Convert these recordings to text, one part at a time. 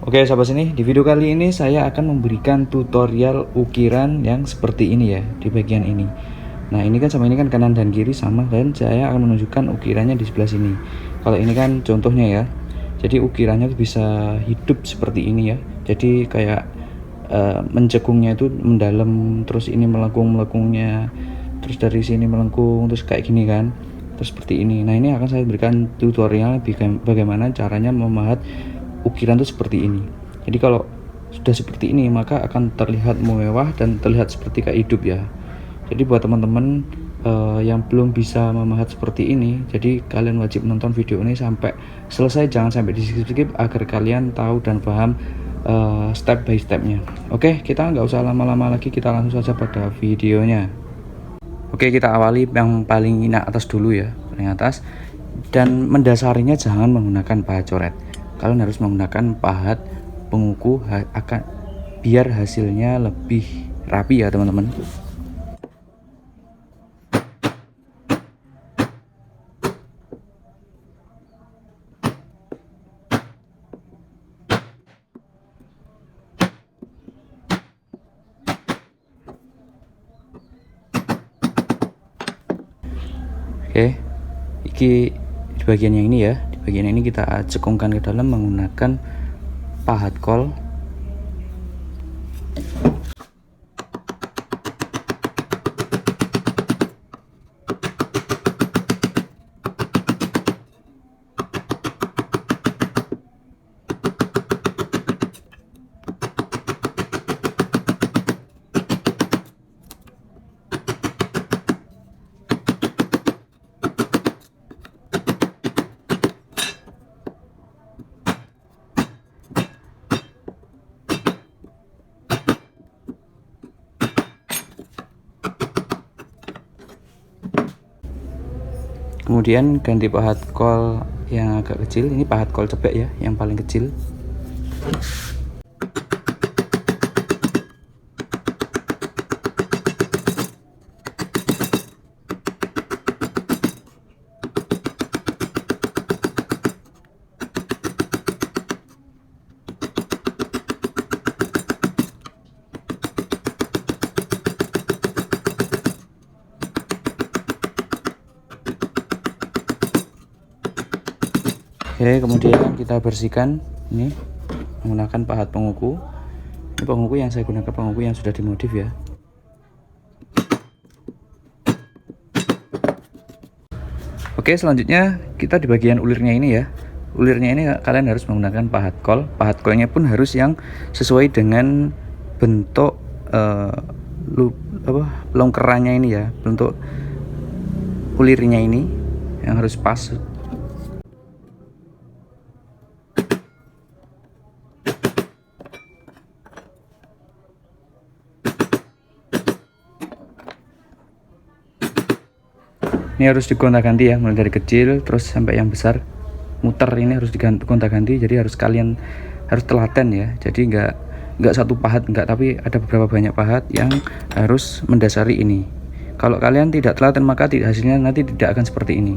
Oke sahabat sini, di video kali ini saya akan memberikan tutorial ukiran yang seperti ini ya, di bagian ini. Nah ini kan sama ini kan kanan dan kiri sama, dan saya akan menunjukkan ukirannya di sebelah sini. Kalau ini kan contohnya ya, jadi ukirannya bisa hidup seperti ini ya. Jadi kayak mencekungnya itu mendalam, terus ini melengkung-melengkungnya, terus dari sini melengkung, terus kayak gini kan, terus seperti ini. Nah ini akan saya berikan tutorial bagaimana caranya memahat ukiran itu seperti ini. Jadi kalau sudah seperti ini maka akan terlihat mewah dan terlihat seperti kayak hidup ya. Jadi buat teman-teman yang belum bisa memahat seperti ini, jadi kalian wajib nonton video ini sampai selesai, jangan sampai di skip agar kalian tahu dan paham step by stepnya. Oke, kita nggak usah lama-lama lagi, kita langsung saja pada videonya. Oke, kita awali yang paling atas dulu ya, paling atas. Dan mendasarinya jangan menggunakan pahat coret. Kalian harus menggunakan pahat penguku akan biar hasilnya lebih rapi ya teman-teman. Oke, iki di bagian yang ini ya, di bagian ini kita cekungkan ke dalam menggunakan pahat kol. Kemudian ganti pahat kol yang agak kecil, ini pahat kol cebek ya, yang paling kecil. Oke, kemudian kita bersihkan ini menggunakan pahat penguku. Ini penguku yang saya gunakan, penguku yang sudah dimodif ya. Oke, selanjutnya kita di bagian ulirnya ini ya. Ulirnya ini kalian harus menggunakan pahat kol. Pahat kolnya pun harus yang sesuai dengan bentuk longkerannya ini ya, bentuk ulirnya ini yang harus pas. Ini harus digonta-ganti ya, mulai dari kecil terus sampai yang besar. Muter ini harus digonta-ganti, jadi harus kalian harus telaten ya. Jadi nggak satu pahat, nggak, tapi ada beberapa banyak pahat yang harus mendasari ini. Kalau kalian tidak telaten maka hasilnya nanti tidak akan seperti ini.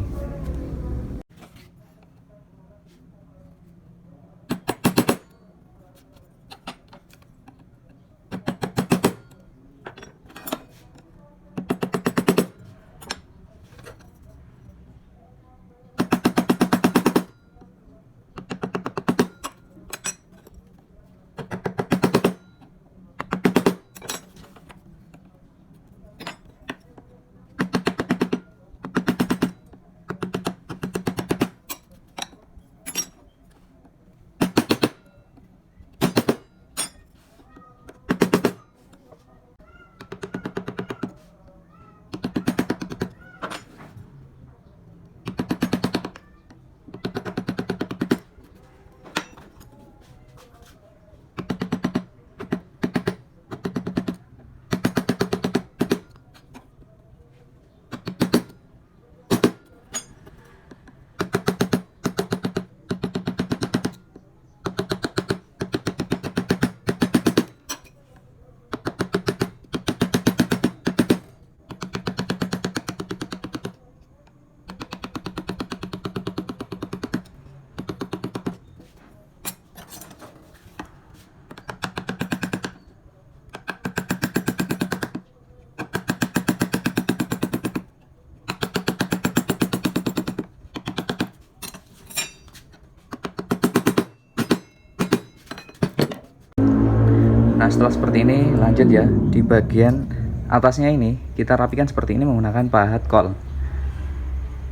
Nah, setelah seperti ini lanjut ya, di bagian atasnya ini kita rapikan seperti ini menggunakan pahat kol.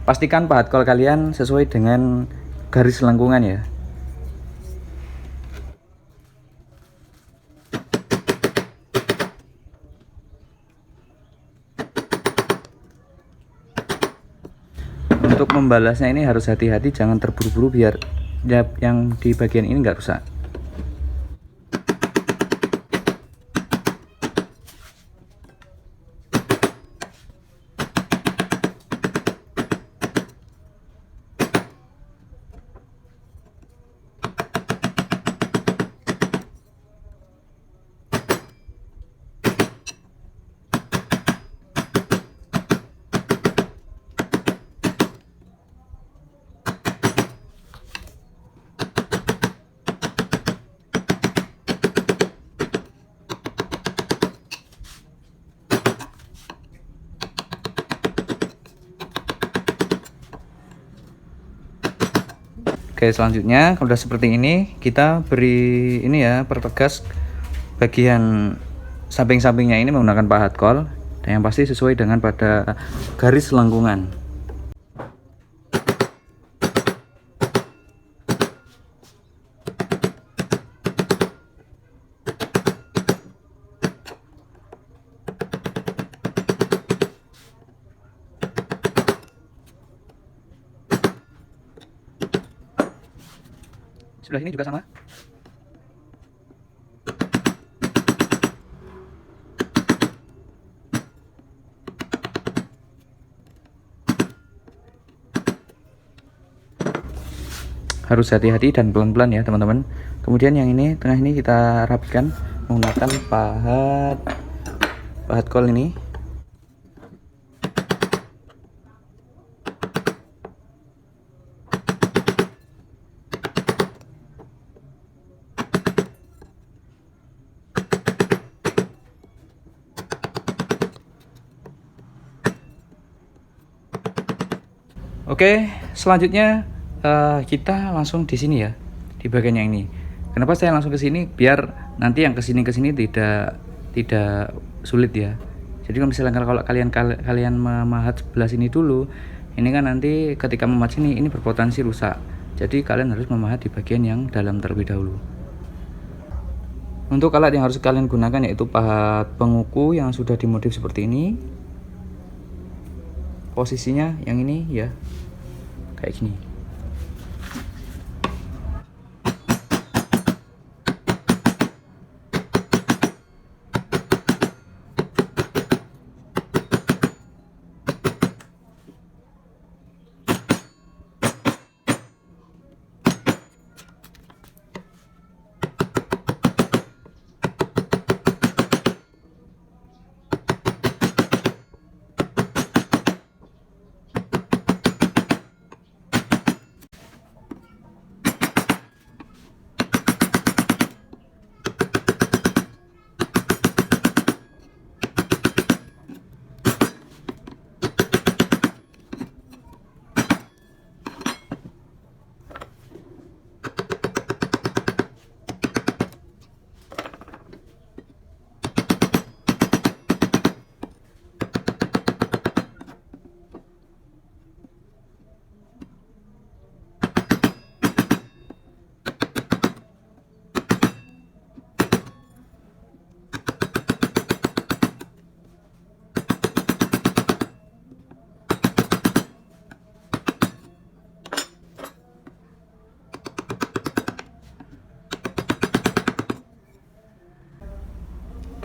Pastikan pahat kol kalian sesuai dengan garis lengkungan ya. Untuk membalasnya ini harus hati-hati, jangan terburu-buru biar yang di bagian ini nggak rusak. Oke, selanjutnya kalau udah seperti ini kita beri ini ya, pertegas bagian samping-sampingnya ini menggunakan pahat kol, dan yang pasti sesuai dengan pada garis lengkungan. Sebelah sini juga sama. Harus hati-hati dan pelan-pelan ya teman-teman. Kemudian yang ini tengah ini kita rapikan menggunakan pahat kol ini. Oke, selanjutnya kita langsung di sini ya, di bagian yang ini. Kenapa saya langsung ke sini? Biar nanti yang kesini tidak sulit ya. Jadi kalau misalnya kalau kalian memahat sebelah sini dulu, ini kan nanti ketika memahat sini ini berpotensi rusak. Jadi kalian harus memahat di bagian yang dalam terlebih dahulu. Untuk alat yang harus kalian gunakan yaitu pahat penguku yang sudah dimodif seperti ini. Posisinya yang ini ya, kayak gini.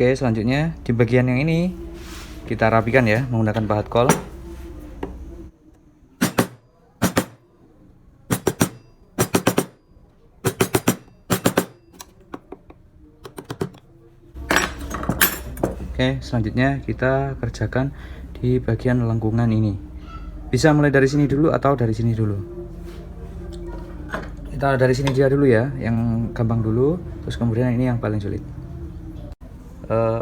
Oke, selanjutnya di bagian yang ini kita rapikan ya menggunakan pahat kol. Oke, selanjutnya kita kerjakan di bagian lengkungan ini. Bisa mulai dari sini dulu atau dari sini dulu. Kita dari sini dia dulu ya, yang gampang dulu, terus kemudian ini yang paling sulit.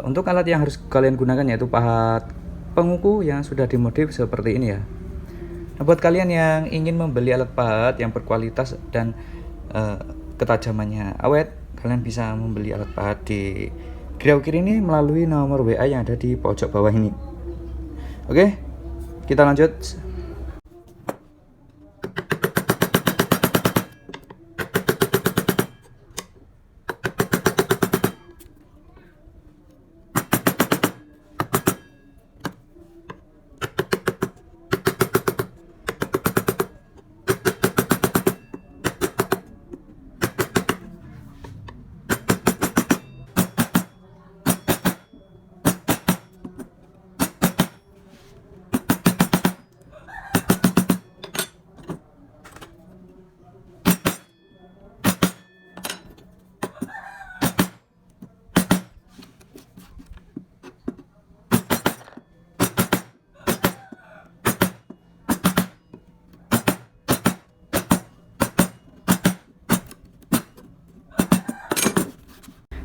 Untuk alat yang harus kalian gunakan yaitu pahat penguku yang sudah dimodif seperti ini ya. Nah, buat kalian yang ingin membeli alat pahat yang berkualitas dan ketajamannya awet, kalian bisa membeli alat pahat di Kita ukir ini melalui nomor WA yang ada di pojok bawah ini. Oke, kita lanjut.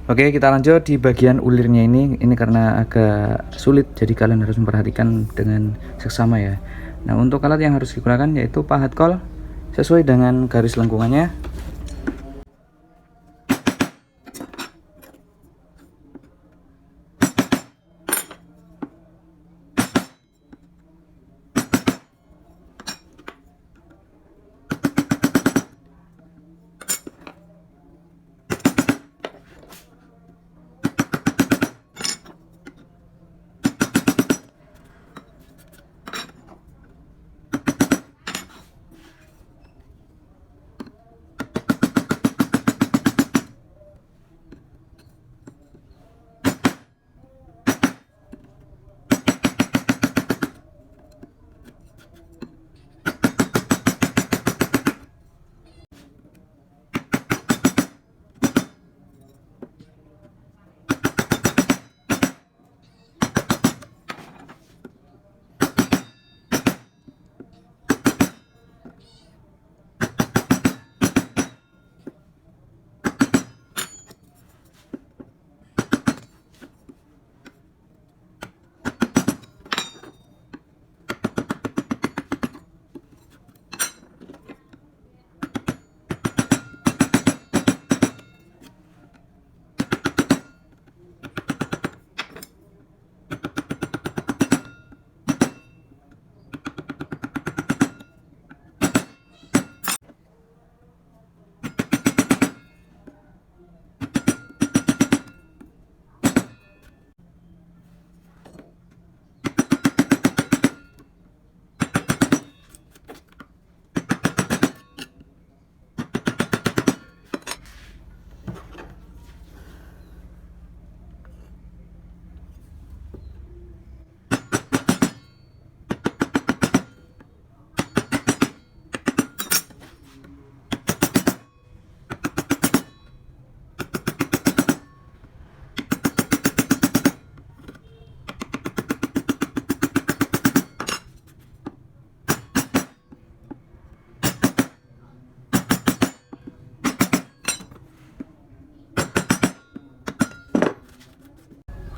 Oke, kita lanjut di bagian ulirnya ini. Ini karena agak sulit, jadi kalian harus memperhatikan dengan seksama ya. Nah, untuk alat yang harus digunakan yaitu pahat kol sesuai dengan garis lengkungannya.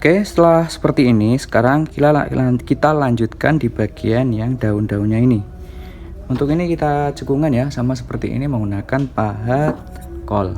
Oke, setelah seperti ini, sekarang kita lanjutkan di bagian yang daun-daunnya ini. Untuk ini kita cekungan ya, sama seperti ini menggunakan pahat kol.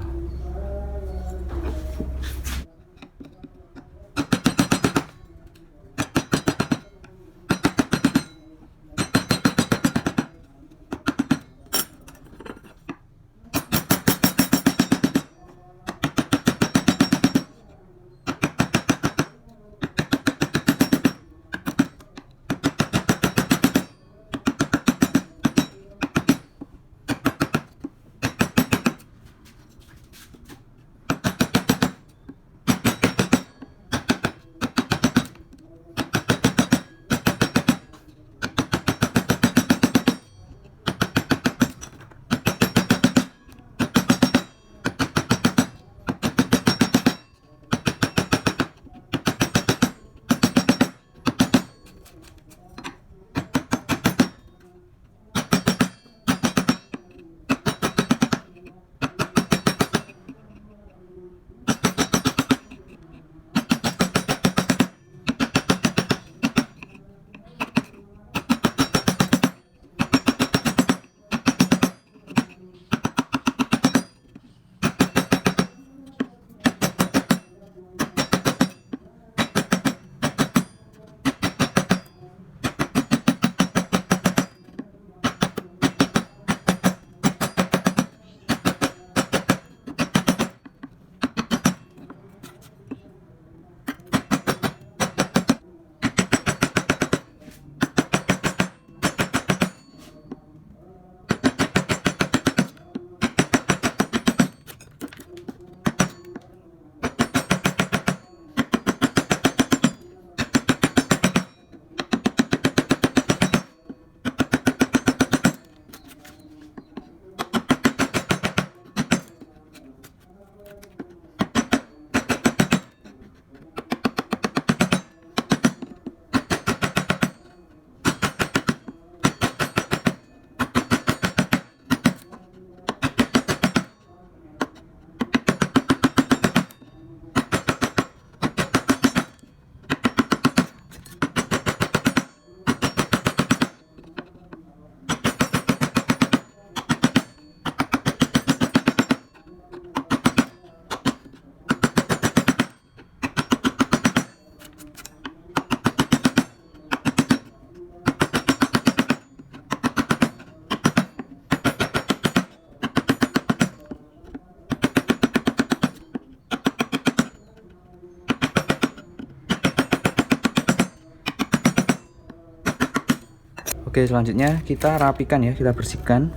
Oke, selanjutnya kita rapikan ya, kita bersihkan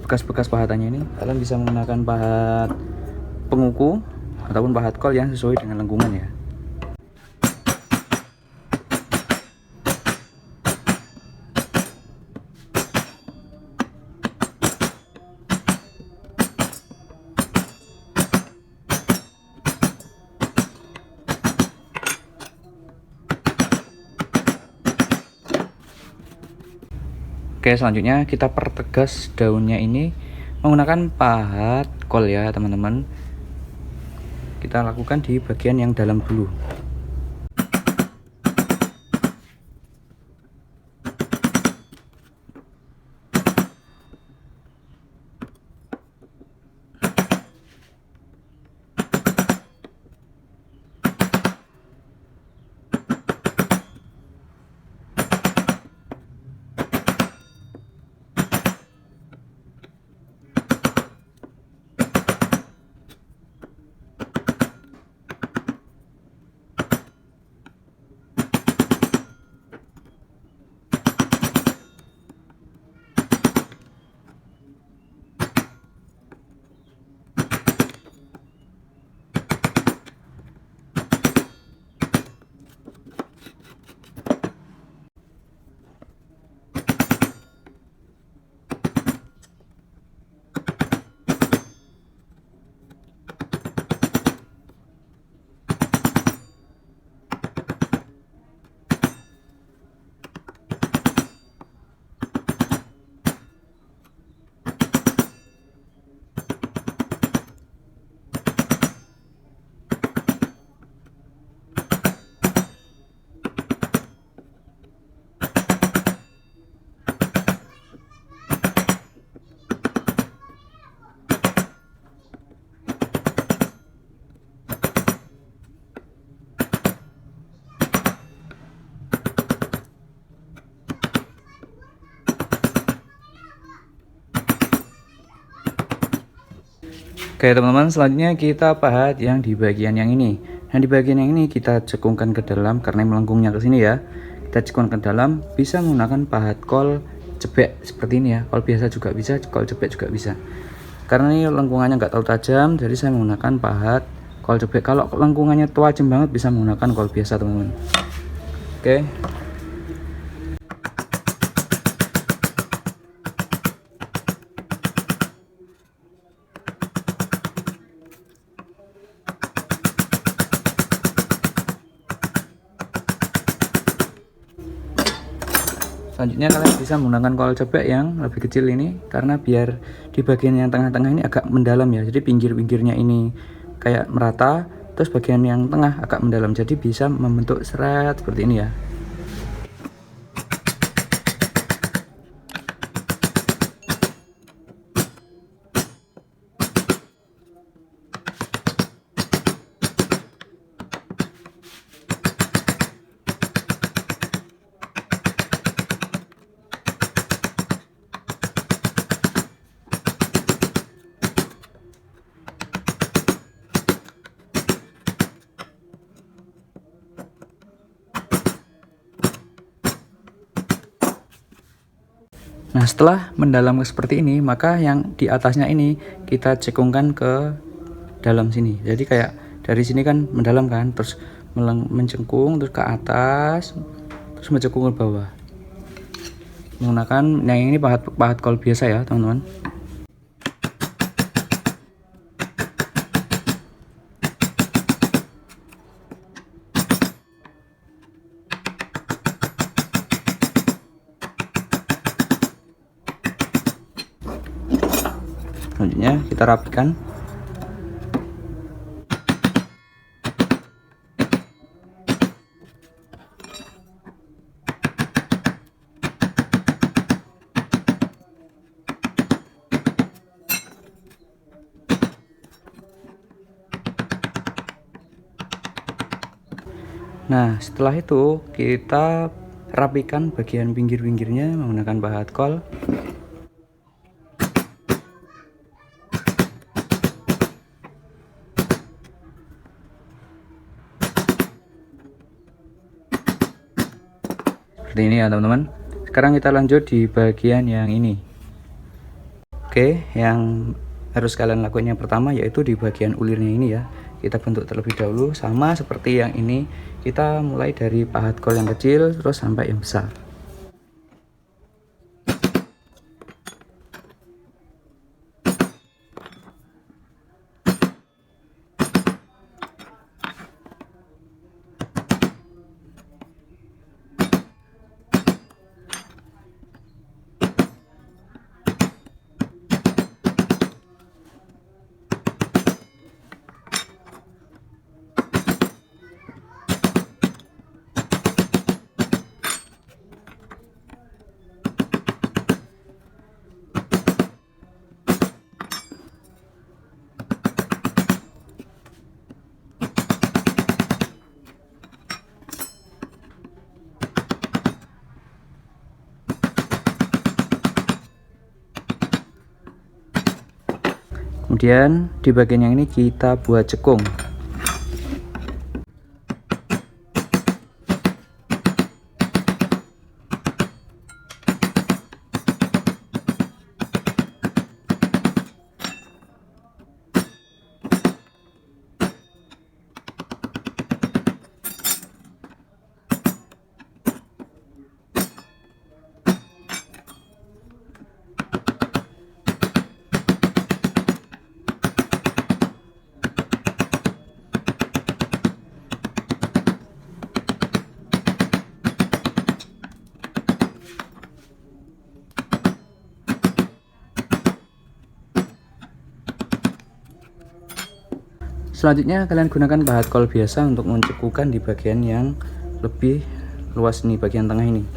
bekas-bekas pahatannya ini. Kalian bisa menggunakan pahat penguku ataupun pahat kol yang sesuai dengan lengkungan ya. Oke, selanjutnya kita pertegas daunnya ini menggunakan pahat kol ya teman-teman. Kita lakukan di bagian yang dalam dulu. Oke teman-teman, selanjutnya kita pahat yang di bagian yang ini. Nah di bagian yang ini kita cekungkan ke dalam karena melengkungnya ke sini ya. Kita cekungkan ke dalam, bisa menggunakan pahat kol cebek seperti ini ya. Kol biasa juga bisa, kol cebek juga bisa. Karena ini lengkungannya nggak terlalu tajam, jadi saya menggunakan pahat kol cebek. Kalau lengkungannya tajam banget bisa menggunakan kol biasa teman-teman. Oke. Selanjutnya kalian bisa menggunakan kol cebek yang lebih kecil ini, karena biar di bagian yang tengah-tengah ini agak mendalam ya. Jadi pinggir-pinggirnya ini kayak merata, terus bagian yang tengah agak mendalam, jadi bisa membentuk seret seperti ini ya. Nah setelah mendalam seperti ini, maka yang di atasnya ini kita cekungkan ke dalam sini. Jadi kayak dari sini kan mendalam kan, terus mencengkung terus ke atas, terus mencengkung ke bawah. Menggunakan yang ini pahat kol biasa ya teman-teman. Selanjutnya kita rapikan. Nah setelah itu kita rapikan bagian pinggir-pinggirnya menggunakan pahat kol. Seperti ini ya teman-teman. Sekarang kita lanjut di bagian yang ini. Oke, yang harus kalian lakukan yang pertama yaitu di bagian ulirnya ini ya. Kita bentuk terlebih dahulu, sama seperti yang ini. Kita mulai dari pahat kol yang kecil terus sampai yang besar. Kemudian di bagian yang ini kita buat cekung. Selanjutnya kalian gunakan pahat kol biasa untuk mencekukan di bagian yang lebih luas nih, bagian tengah ini.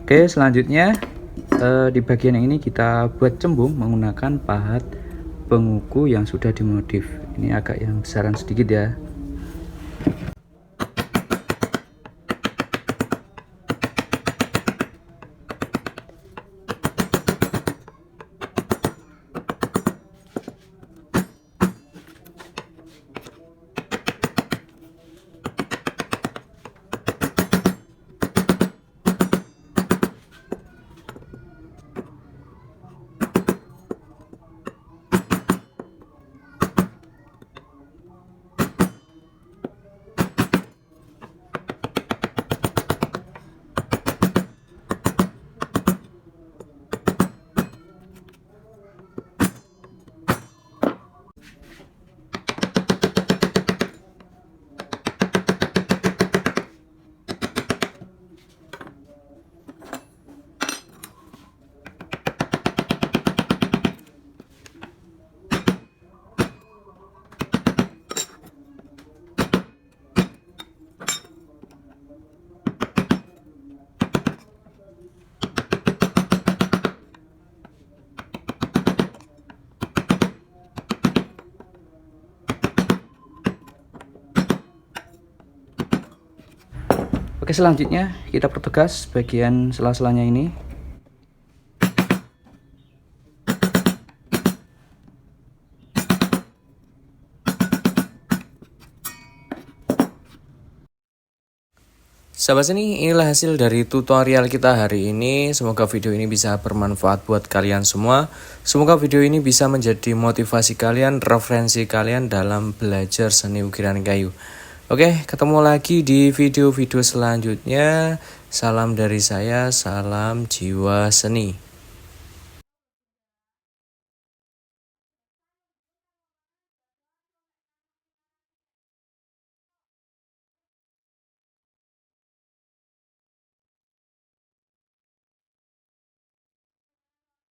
Oke, selanjutnya di bagian yang ini kita buat cembung menggunakan pahat penguku yang sudah dimodif. Ini agak yang besaran sedikit ya. Oke, selanjutnya kita pertegas bagian sela-selanya ini. Sahabat seni, inilah hasil dari tutorial kita hari ini. Semoga video ini bisa bermanfaat buat kalian semua. Semoga video ini bisa menjadi motivasi kalian, referensi kalian dalam belajar seni ukiran kayu. Oke, ketemu lagi di video-video selanjutnya. Salam dari saya, salam jiwa seni.